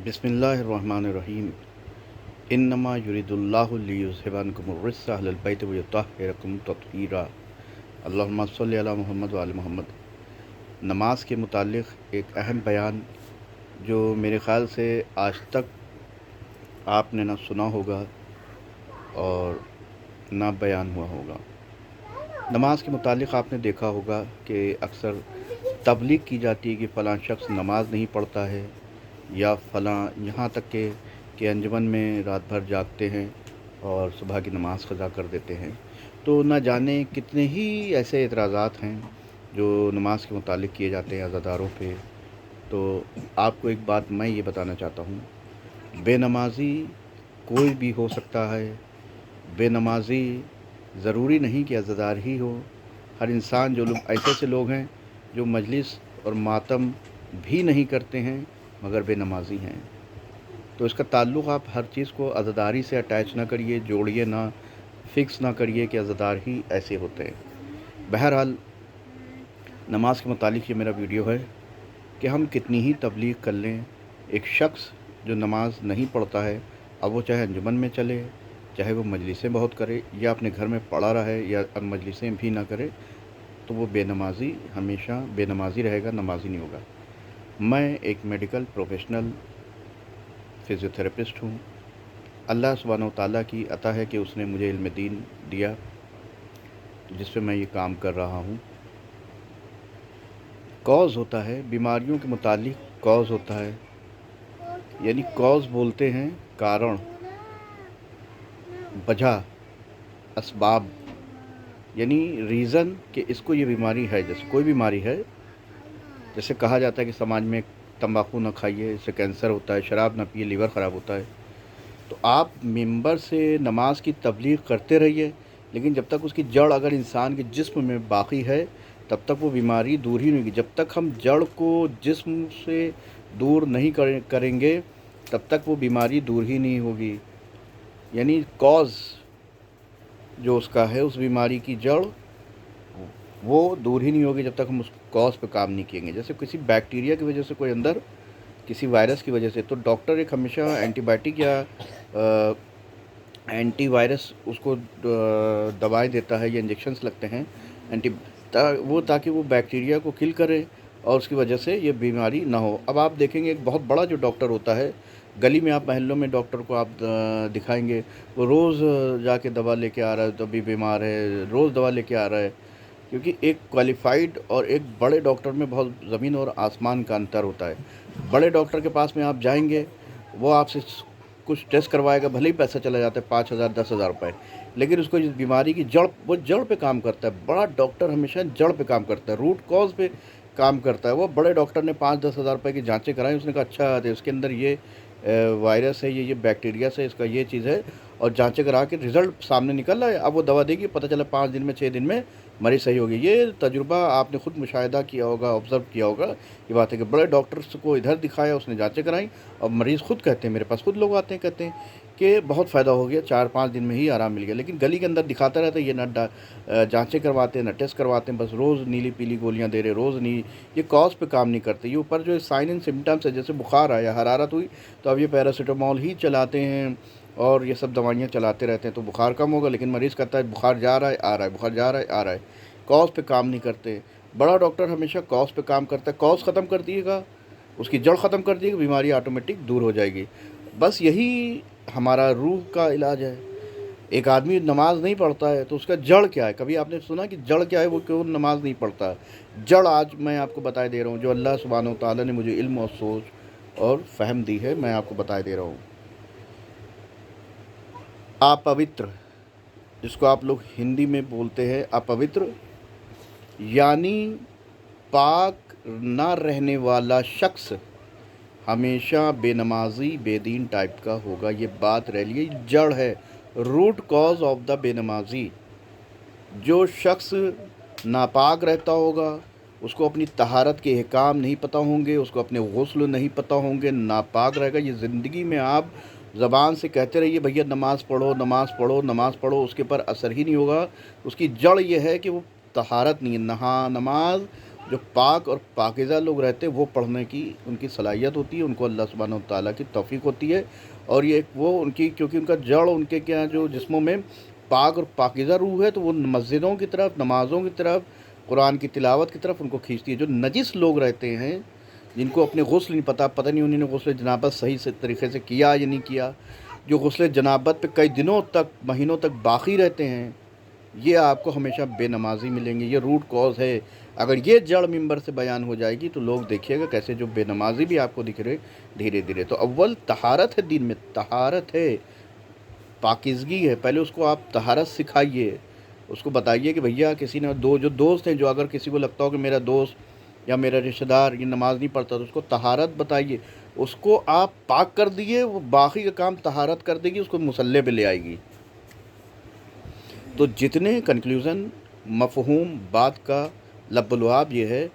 بسم اللہ الرحمن الرحیم انما یریداللہ لیذھب عنکم الرجس اہل البیت ویطہرکم تطہیرا۔ اللہم صلی علی محمد وعلی محمد۔ نماز کے متعلق ایک اہم بیان جو میرے خیال سے آج تک آپ نے نہ سنا ہوگا اور نہ بیان ہوا ہوگا۔ نماز کے متعلق آپ نے دیکھا ہوگا کہ اکثر تبلیغ کی جاتی ہے کہ فلاں شخص نماز نہیں پڑھتا ہے، یا فلاں یہاں تک کہ انجمن میں رات بھر جاگتے ہیں اور صبح کی نماز قضا کر دیتے ہیں۔ تو نہ جانے کتنے ہی ایسے اعتراضات ہیں جو نماز کے متعلق کیے جاتے ہیں عزاداروں پہ۔ تو آپ کو ایک بات میں یہ بتانا چاہتا ہوں، بے نمازی کوئی بھی ہو سکتا ہے، بے نمازی ضروری نہیں کہ عزادار ہی ہو۔ ہر انسان، جو لوگ ایسے لوگ ہیں جو مجلس اور ماتم بھی نہیں کرتے ہیں مگر بے نمازی ہیں، تو اس کا تعلق آپ ہر چیز کو عزاداری سے اٹیچ نہ کریے، جوڑیے نہ، فکس نہ کریے کہ عزادار ہی ایسے ہوتے ہیں۔ بہرحال نماز کے متعلق یہ میرا ویڈیو ہے کہ ہم کتنی ہی تبلیغ کر لیں، ایک شخص جو نماز نہیں پڑھتا ہے، اب وہ چاہے انجمن میں چلے، چاہے وہ مجلسیں بہت کرے یا اپنے گھر میں پڑا رہے یا اب مجلسیں بھی نہ کرے، تو وہ بے نمازی ہمیشہ بے نمازی رہے گا، نمازی نہیں ہوگا۔ میں ایک میڈیکل پروفیشنل فزیوتھراپسٹ ہوں۔ اللہ سبحانہ و تعالیٰ کی عطا ہے کہ اس نے مجھے علم دین دیا جس پہ میں یہ کام کر رہا ہوں۔ کاز ہوتا ہے بیماریوں کے متعلق، کاز ہوتا ہے، یعنی کاز بولتے ہیں کارن، وجہ، اسباب، یعنی ریزن کہ اس کو یہ بیماری ہے۔ جیسے کوئی بیماری ہے، جیسے کہا جاتا ہے کہ سماج میں تمباکو نہ کھائیے، اس سے کینسر ہوتا ہے، شراب نہ پیے، لیور خراب ہوتا ہے۔ تو آپ ممبر سے نماز کی تبلیغ کرتے رہیے، لیکن جب تک اس کی جڑ اگر انسان کے جسم میں باقی ہے تب تک وہ بیماری دور ہی نہیں ہوگی۔ جب تک ہم جڑ کو جسم سے دور نہیں کریں گے تب تک وہ بیماری دور ہی نہیں ہوگی۔ یعنی کاز جو اس کا ہے، اس بیماری کی جڑ، وہ دور ہی نہیں ہوگی جب تک ہم اس کاز پہ کام نہیں کیے گے۔ جیسے کسی بیکٹیریا کی وجہ سے کوئی اندر، کسی وائرس کی وجہ سے، تو ڈاکٹر ایک ہمیشہ اینٹی بائیوٹک یا اینٹی وائرس اس کو دوائیں دیتا ہے یا انجیکشنز لگتے ہیں تاکہ وہ بیکٹیریا کو کل کرے اور اس کی وجہ سے یہ بیماری نہ ہو۔ اب آپ دیکھیں گے ایک بہت بڑا جو ڈاکٹر ہوتا ہے، گلی میں آپ محلوں میں ڈاکٹر کو آپ دکھائیں گے، وہ روز جا کے دوا لے کے آ رہا ہے، تو بھی بیمار ہے، روز دوا لے کے آ رہا ہے، کیونکہ ایک کوالیفائڈ اور ایک بڑے ڈاکٹر میں بہت زمین اور آسمان کا انتر ہوتا ہے۔ بڑے ڈاکٹر کے پاس میں آپ جائیں گے، وہ آپ سے کچھ ٹیسٹ کروائے گا، بھلے ہی پیسہ چلا جاتا ہے 5,000 10,000 روپے، لیکن اس کو اس بیماری کی جڑ، وہ جڑ پہ کام کرتا ہے۔ بڑا ڈاکٹر ہمیشہ جڑ پہ کام کرتا ہے، روٹ کاز پہ کام کرتا ہے۔ وہ بڑے ڈاکٹر نے 5-10 ہزار روپے کی جانچیں کرائیں، اس نے کہا اچھا اس کے اندر یہ وائرس ہے، یہ بیکٹیریا سے، اس کا یہ چیز ہے، اور جانچیں کرا کے رزلٹ سامنے نکل رہا ہے، اب وہ دوا دے گی، پتہ چلا 5 دن میں 6 دن میں مریض صحیح ہو گئی۔ یہ تجربہ آپ نے خود مشاہدہ کیا ہوگا، آبزرو کیا ہوگا۔ یہ بات ہے کہ بڑے ڈاکٹرس کو ادھر دکھایا، اس نے جانچیں کرائیں، اور مریض خود کہتے ہیں، میرے پاس خود لوگ آتے ہیں کہتے ہیں کہ بہت فائدہ ہو گیا، 4-5 دن میں ہی آرام مل گیا۔ لیکن گلی کے اندر دکھاتا رہتا ہے، یہ نہ جانچیں کرواتے ہیں نہ ٹیسٹ کرواتے ہیں، بس روز نیلی پیلی گولیاں دے رہے، روز نہیں، یہ کاز پہ کام نہیں کرتے۔ یہ اوپر جو سائن اینڈ سمٹمس ہے، جیسے بخار آیا، حرارت ہوئی، تو اب یہ پیراسیٹامول ہی چلاتے ہیں اور یہ سب دوائیاں چلاتے رہتے ہیں، تو بخار کم ہوگا، لیکن مریض کہتا ہے بخار جا رہا ہے آ رہا ہے، بخار جا رہا ہے آ رہا ہے، کاز پہ کام نہیں کرتے۔ بڑا ڈاکٹر ہمیشہ کاز پہ کام کرتا ہے، کاز ختم کر دیے گا، اس کی جڑ ختم کر دیے گا، بیماری آٹومیٹک دور ہو جائے گی۔ بس یہی ہمارا روح کا علاج ہے۔ ایک آدمی نماز نہیں پڑھتا ہے تو اس کا جڑ کیا ہے؟ کبھی آپ نے سنا کہ جڑ کیا ہے، وہ کیوں نماز نہیں پڑھتا؟ جڑ آج میں آپ کو بتا دے رہا ہوں، جو اللہ سبحانہ و تعالیٰ نے مجھے علم اور سوچ اور فہم دی ہے، میں آپ کو بتا دے رہا ہوں۔ اپوتر، جس کو آپ لوگ ہندی میں بولتے ہیں اپوتر، یعنی پاک نہ رہنے والا شخص ہمیشہ بے نمازی، بے دین ٹائپ کا ہوگا۔ یہ بات رہ لیے، جڑ ہے، روٹ کاز آف دا بے نمازی۔ جو شخص ناپاک رہتا ہوگا، اس کو اپنی طہارت کے احکام نہیں پتہ ہوں گے، اس کو اپنے غسل نہیں پتہ ہوں گے، ناپاک رہے گا۔ یہ زندگی میں آپ زبان سے کہتے رہیے بھیا نماز پڑھو نماز پڑھو نماز پڑھو، اس کے پر اثر ہی نہیں ہوگا۔ اس کی جڑ یہ ہے کہ وہ طہارت نہیں ہے، نماز جو پاک اور پاکیزہ لوگ رہتے ہیں وہ پڑھنے کی ان کی صلاحیت ہوتی ہے، ان کو اللہ سبحانہ و تعالیٰ کی توفیق ہوتی ہے، اور یہ وہ ان کی کیونکہ ان کا جڑ ان کے کیا جو جسموں میں پاک اور پاکیزہ روح ہے، تو وہ مسجدوں کی طرف، نمازوں کی طرف، قرآن کی تلاوت کی طرف ان کو کھینچتی ہے۔ جو نجس لوگ رہتے ہیں، جن کو اپنے غسل نہیں پتہ نہیں انہوں نے غسل جنابت صحیح سے طریقے سے کیا یا نہیں کیا، جو غسل جنابت پہ کئی دنوں تک، مہینوں تک باقی رہتے ہیں، یہ آپ کو ہمیشہ بے نمازی ملیں گے۔ یہ روٹ کاز ہے۔ اگر یہ جڑ ممبر سے بیان ہو جائے گی تو لوگ دیکھیے گا کیسے جو بے نمازی بھی آپ کو دکھ رہے دھیرے دھیرے۔ تو اول طہارت ہے، دین میں طہارت ہے، پاکیزگی ہے۔ پہلے اس کو آپ طہارت سکھائیے، اس کو بتائیے کہ بھیا کسی نے جو دوست ہیں، جو اگر کسی کو لگتا ہو کہ میرا دوست یا میرا رشتہ دار یہ نماز نہیں پڑھتا، تو اس کو طہارت بتائیے، اس کو آپ پاک کر دیے، وہ باقی کا کام طہارت کر دے گی، اس کو مصلی پہ لے آئے گی۔ تو جتنے کنکلیوژن مفہوم بات کا لب لعاب یہ ہے،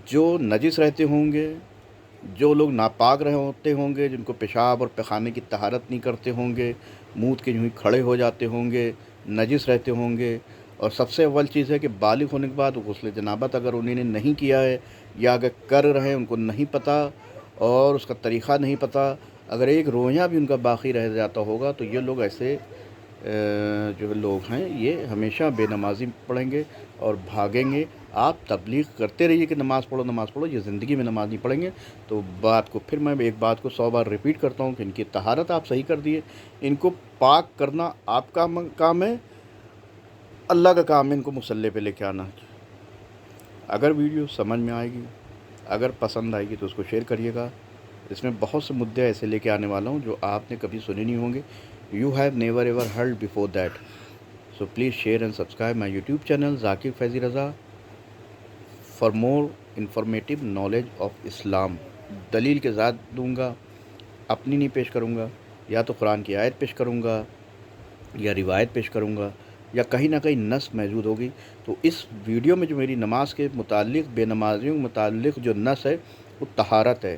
جو نجس رہتے ہوں گے، جو لوگ ناپاک رہے ہوتے ہوں گے، جن کو پیشاب اور پیخانے کی طہارت نہیں کرتے ہوں گے، منہ کے یوں ہی کھڑے ہو جاتے ہوں گے، نجس رہتے ہوں گے، اور سب سے اول چیز ہے کہ بالغ ہونے کے بعد غسل جنابت اگر انہوں نے نہیں کیا ہے، یا اگر کر رہے ہیں ان کو نہیں پتہ اور اس کا طریقہ نہیں پتہ، اگر ایک رویہ بھی ان کا باقی رہ جاتا ہوگا، تو یہ لوگ ایسے جو لوگ ہیں یہ ہمیشہ بے نمازی پڑھیں گے اور بھاگیں گے۔ آپ تبلیغ کرتے رہیے کہ نماز پڑھو نماز پڑھو، یہ زندگی میں نماز نہیں پڑھیں گے۔ تو بات کو پھر میں ایک بات کو 100 بار ریپیٹ کرتا ہوں کہ ان کی طہارت آپ صحیح کر دیے، ان کو پاک کرنا آپ کا کام ہے، اللہ کا کام ہے ان کو مصلی پہ لے کے آنا۔ اگر ویڈیو سمجھ میں آئے گی، اگر پسند آئے گی تو اس کو شیئر کریے گا۔ اس میں بہت سے مدعے ایسے لے کے آنے والا ہوں جو آپ نے کبھی سنے نہیں ہوں گے، you have never ever heard before that. So please share and subscribe my YouTube channel Zakir Faizi Raza for more informative knowledge of Islam. دلیل کے ساتھ دوں گا، اپنی نہیں پیش کروں گا، یا تو قرآن کی آیت پیش کروں گا یا روایت پیش کروں گا، یا کہیں نہ کہیں نص موجود ہوگی۔ تو اس ویڈیو میں جو میری نماز کے متعلق، بے نمازیوں کے متعلق جو نص ہے وہ طہارت ہے۔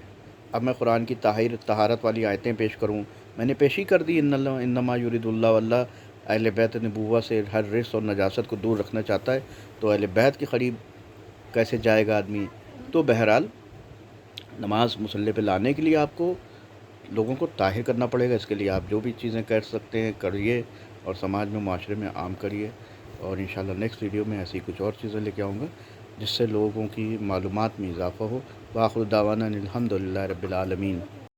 اب میں قرآن کی طہارت والی آیتیں پیش کروں، میں نے پیش ہی کر دی، انما یرید اللہ واللہ اہل بیت نبوہ سے ہر رجس اور نجاست کو دور رکھنا چاہتا ہے، تو اہل بیت کے قریب کیسے جائے گا آدمی؟ تو بہرحال نماز مصلی پہ لانے کے لیے آپ کو لوگوں کو طاہر کرنا پڑے گا۔ اس کے لیے آپ جو بھی چیزیں کر سکتے ہیں کریے، اور سماج میں، معاشرے میں عام کریے، اور انشاءاللہ نیکسٹ ویڈیو میں ایسی کچھ اور چیزیں لے کے آؤں گا جس سے لوگوں کی معلومات میں اضافہ ہو۔ وآخر دعوانا الحمدللہ رب العالمین۔